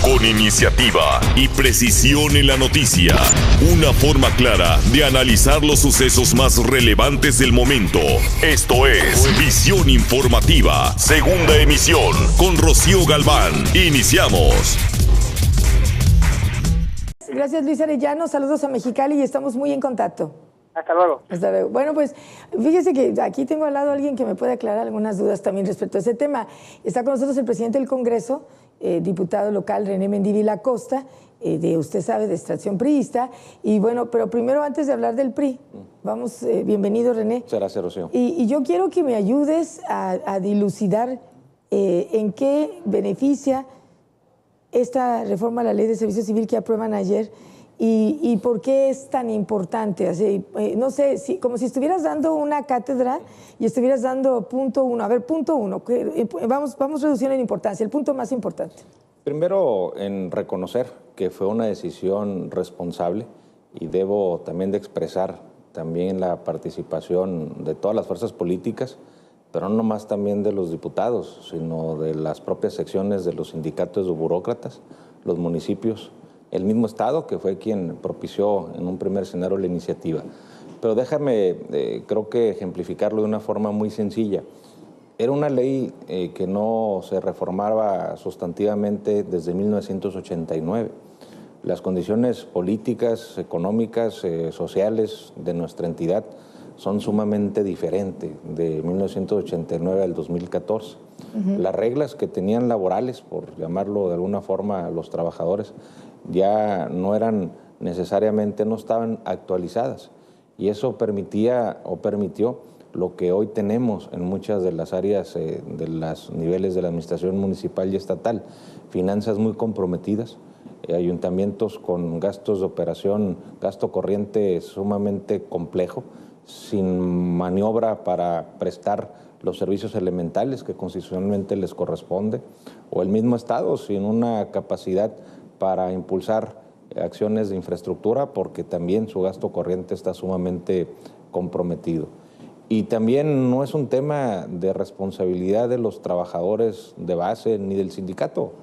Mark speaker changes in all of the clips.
Speaker 1: Con iniciativa y precisión en la noticia. Una forma clara de analizar los sucesos más relevantes del momento. Esto es Visión Informativa, segunda emisión, con Rocío Galván. Iniciamos.
Speaker 2: Gracias, Luis Arellano. Saludos a Mexicali y estamos muy en contacto.
Speaker 3: Hasta luego.
Speaker 2: Hasta luego. Bueno, pues fíjese que aquí tengo al lado a alguien que me puede aclarar algunas dudas también respecto a ese tema. Está con nosotros el presidente del Congreso, diputado local René Mendívil Acosta, usted sabe, de extracción priista. Y bueno, pero primero, antes de hablar del PRI, vamos, bienvenido, René.
Speaker 4: Muchas gracias, Rocío.
Speaker 2: Y yo quiero que me ayudes a dilucidar en qué beneficia esta reforma a la Ley de Servicio Civil que aprueban ayer y por qué es tan importante. Así, no sé, como si estuvieras dando una cátedra y estuvieras dando punto uno. A ver, punto uno, vamos reduciendo en importancia, el punto más importante.
Speaker 4: Primero, en reconocer que fue una decisión responsable y debo también de expresar también la participación de todas las fuerzas políticas, pero no más también de los diputados, sino de las propias secciones de los sindicatos de burócratas, los municipios, el mismo Estado, que fue quien propició en un primer escenario la iniciativa. Pero déjame, creo que ejemplificarlo de una forma muy sencilla. Era una ley que no se reformaba sustantivamente desde 1989. Las condiciones políticas, económicas, sociales de nuestra entidad son sumamente diferentes de 1989 al 2014. Las reglas que tenían laborales, por llamarlo de alguna forma, los trabajadores, ya no eran necesariamente, no estaban actualizadas. Y eso permitía o permitió lo que hoy tenemos en muchas de las áreas de los niveles de la administración municipal y estatal. Finanzas muy comprometidas, ayuntamientos con gastos de operación, gasto corriente sumamente complejo, sin maniobra para prestar los servicios elementales que constitucionalmente les corresponde, o el mismo Estado sin una capacidad para impulsar acciones de infraestructura porque también su gasto corriente está sumamente comprometido. Y también no es un tema de responsabilidad de los trabajadores de base ni del sindicato.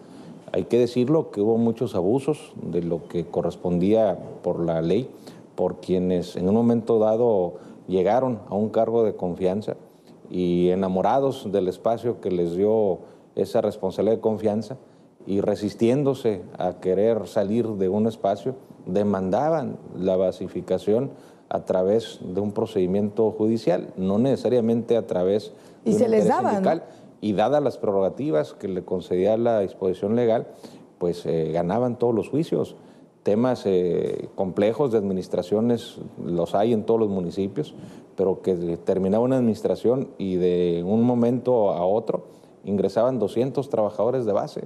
Speaker 4: Hay que decirlo que hubo muchos abusos de lo que correspondía por la ley, por quienes en un momento dado llegaron a un cargo de confianza y enamorados del espacio que les dio esa responsabilidad de confianza y resistiéndose a querer salir de un espacio, demandaban la basificación a través de un procedimiento judicial, no necesariamente a través de un interés sindical. Y dadas las prerrogativas que le concedía la disposición legal, pues ganaban todos los juicios. Temas complejos de administraciones los hay en todos los municipios, pero que terminaba una administración y de un momento a otro ingresaban 200 trabajadores de base,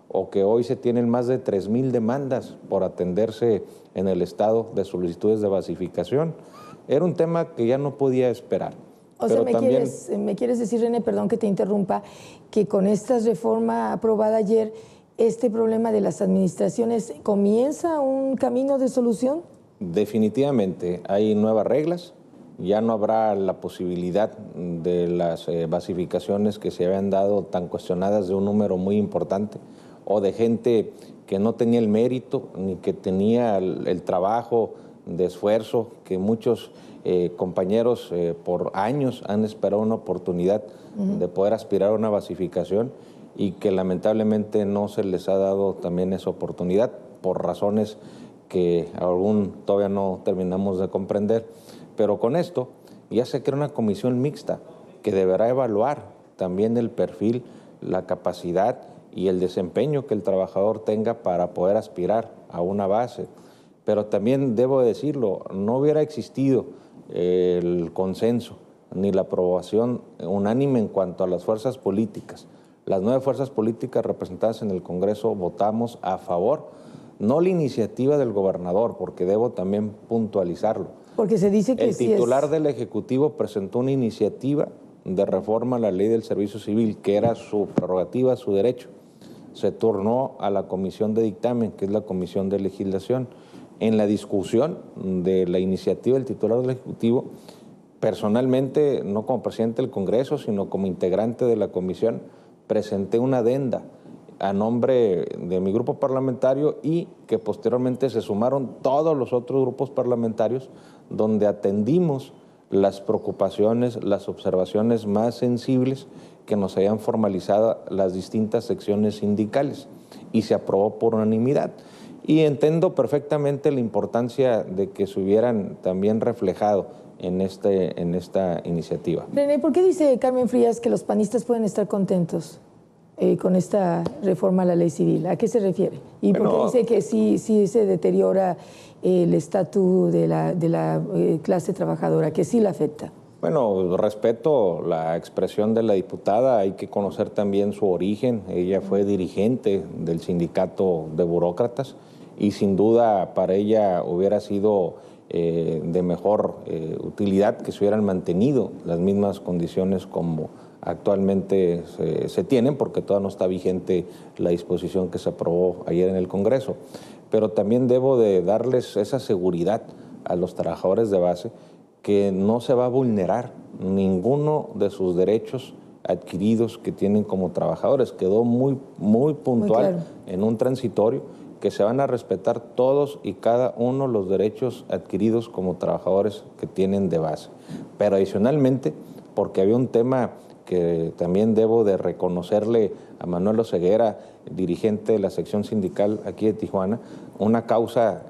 Speaker 4: o que hoy se tienen más de 3,000 demandas por atenderse en el estado de solicitudes de basificación. Era un tema que ya no podía esperar.
Speaker 2: O sea, me quieres decir, René, perdón que te interrumpa, que con esta reforma aprobada ayer, este problema de las administraciones, ¿comienza un camino de solución?
Speaker 4: Definitivamente, hay nuevas reglas, ya no habrá la posibilidad de las basificaciones que se habían dado tan cuestionadas de un número muy importante, o de gente que no tenía el mérito ni que tenía el trabajo de esfuerzo, que muchos compañeros por años han esperado una oportunidad de poder aspirar a una basificación y que lamentablemente no se les ha dado también esa oportunidad por razones que aún todavía no terminamos de comprender. Pero con esto ya se crea una comisión mixta que deberá evaluar también el perfil, la capacidad y el desempeño que el trabajador tenga para poder aspirar a una base. Pero también debo decirlo, no hubiera existido el consenso ni la aprobación unánime en cuanto a las fuerzas políticas. Las 9 fuerzas políticas representadas en el Congreso votamos a favor, no la iniciativa del gobernador, porque debo también puntualizarlo.
Speaker 2: Porque se dice que
Speaker 4: el titular del Ejecutivo presentó una iniciativa de reforma a la Ley del Servicio Civil, que era su prerrogativa, su derecho. Se turnó a la Comisión de Dictamen, que es la Comisión de Legislación. En la discusión de la iniciativa del titular del Ejecutivo, personalmente, no como presidente del Congreso, sino como integrante de la comisión, presenté una adenda a nombre de mi grupo parlamentario y que posteriormente se sumaron todos los otros grupos parlamentarios donde atendimos las preocupaciones, las observaciones más sensibles que nos habían formalizado las distintas secciones sindicales y se aprobó por unanimidad. Y entiendo perfectamente la importancia de que se hubieran también reflejado en esta iniciativa.
Speaker 2: René, ¿por qué dice Carmen Frías que los panistas pueden estar contentos con esta reforma a la ley civil? ¿A qué se refiere? ¿Y por qué dice que sí se deteriora el estatus de la clase trabajadora, que sí la afecta?
Speaker 4: Bueno, respeto la expresión de la diputada, hay que conocer también su origen. Ella fue dirigente del sindicato de burócratas y sin duda para ella hubiera sido de mejor utilidad que se hubieran mantenido las mismas condiciones como actualmente se tienen, porque todavía no está vigente la disposición que se aprobó ayer en el Congreso. Pero también debo de darles esa seguridad a los trabajadores de base que no se va a vulnerar ninguno de sus derechos adquiridos que tienen como trabajadores. Quedó muy puntual, muy claro, en un transitorio, que se van a respetar todos y cada uno los derechos adquiridos como trabajadores que tienen de base. Pero adicionalmente, porque había un tema que también debo de reconocerle a Manuel Oseguera, dirigente de la sección sindical aquí de Tijuana, una causa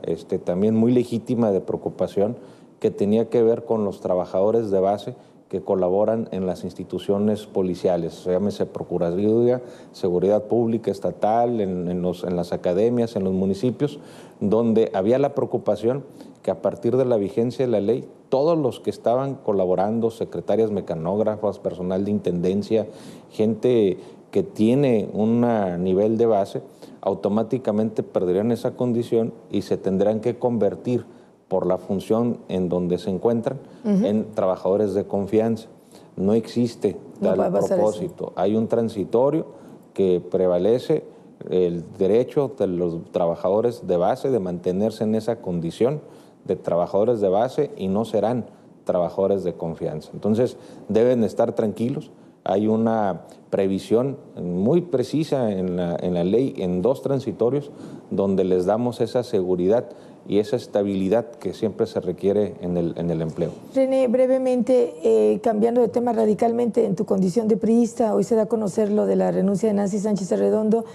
Speaker 4: también muy legítima de preocupación que tenía que ver con los trabajadores de base que colaboran en las instituciones policiales, llámese Procuraduría, Seguridad Pública Estatal, en las academias, en los municipios, donde había la preocupación que a partir de la vigencia de la ley, todos los que estaban colaborando, secretarias mecanógrafas, personal de intendencia, gente que tiene un nivel de base, automáticamente perderían esa condición y se tendrán que convertir por la función en donde se encuentran, en trabajadores de confianza. No existe tal propósito. Hay un transitorio que prevalece el derecho de los trabajadores de base de mantenerse en esa condición de trabajadores de base y no serán trabajadores de confianza. Entonces, deben estar tranquilos. Hay una previsión muy precisa en la ley, en 2 transitorios, donde les damos esa seguridad y esa estabilidad que siempre se requiere en el empleo.
Speaker 2: René, brevemente, cambiando de tema radicalmente, en tu condición de priista, hoy se da a conocer lo de la renuncia de Nancy Sánchez Arredondo,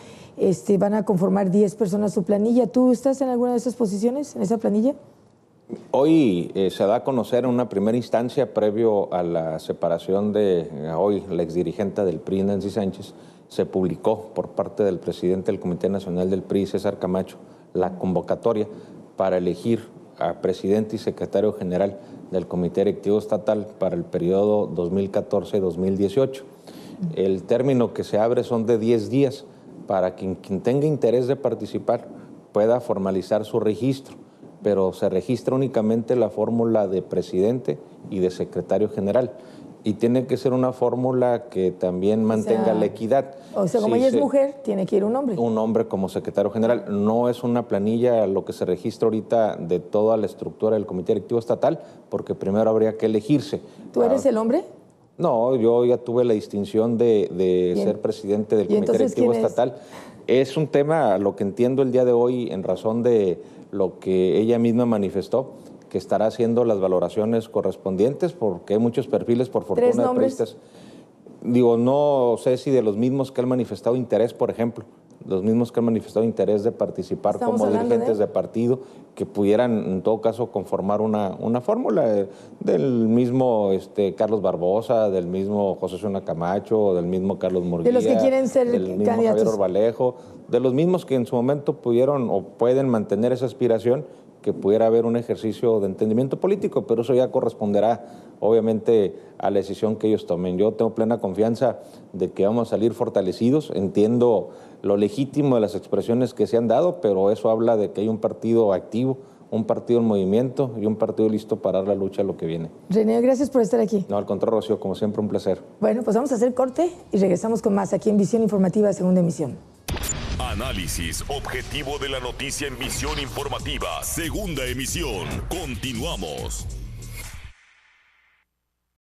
Speaker 2: van a conformar 10 personas su planilla. ¿Tú estás en alguna de esas posiciones, en esa planilla?
Speaker 4: Hoy se da a conocer en una primera instancia, previo a la separación de hoy la exdirigente del PRI, Nancy Sánchez, se publicó por parte del presidente del Comité Nacional del PRI, César Camacho, la convocatoria para elegir a presidente y secretario general del Comité Directivo Estatal para el periodo 2014-2018. El término que se abre son de 10 días para quien tenga interés de participar pueda formalizar su registro, pero se registra únicamente la fórmula de presidente y de secretario general. Y tiene que ser una fórmula que también mantenga la equidad.
Speaker 2: O sea, como ella es mujer, tiene que ir un hombre.
Speaker 4: Un hombre como secretario general. No es una planilla lo que se registra ahorita de toda la estructura del Comité Directivo Estatal, porque primero habría que elegirse.
Speaker 2: ¿Tú eres el hombre?
Speaker 4: No, yo ya tuve la distinción de ser presidente del Comité Directivo Estatal. Es un tema, lo que entiendo el día de hoy, en razón de lo que ella misma manifestó, que estará haciendo las valoraciones correspondientes, porque hay muchos perfiles, por fortuna, de periodistas. Digo, no sé si de los mismos que han manifestado interés, por ejemplo, los mismos que han manifestado interés de participar como dirigentes de partido, que pudieran, en todo caso, conformar una fórmula del mismo Carlos Barbosa, del mismo José Zuna Camacho, del mismo Carlos Murguía,
Speaker 2: de los que quieren ser
Speaker 4: del mismo
Speaker 2: candidatos.
Speaker 4: Javier Orvalejo, de los mismos que en su momento pudieron o pueden mantener esa aspiración, que pudiera haber un ejercicio de entendimiento político, pero eso ya corresponderá, obviamente, a la decisión que ellos tomen. Yo tengo plena confianza de que vamos a salir fortalecidos. Entiendo lo legítimo de las expresiones que se han dado, pero eso habla de que hay un partido activo, un partido en movimiento y un partido listo para dar la lucha a lo que viene.
Speaker 2: René, gracias por estar aquí.
Speaker 4: No, al contrario, Rocío, como siempre, un placer.
Speaker 2: Bueno, pues vamos a hacer corte y regresamos con más aquí en Visión Informativa, segunda emisión.
Speaker 1: Análisis objetivo de la noticia en Visión Informativa, segunda emisión. Continuamos.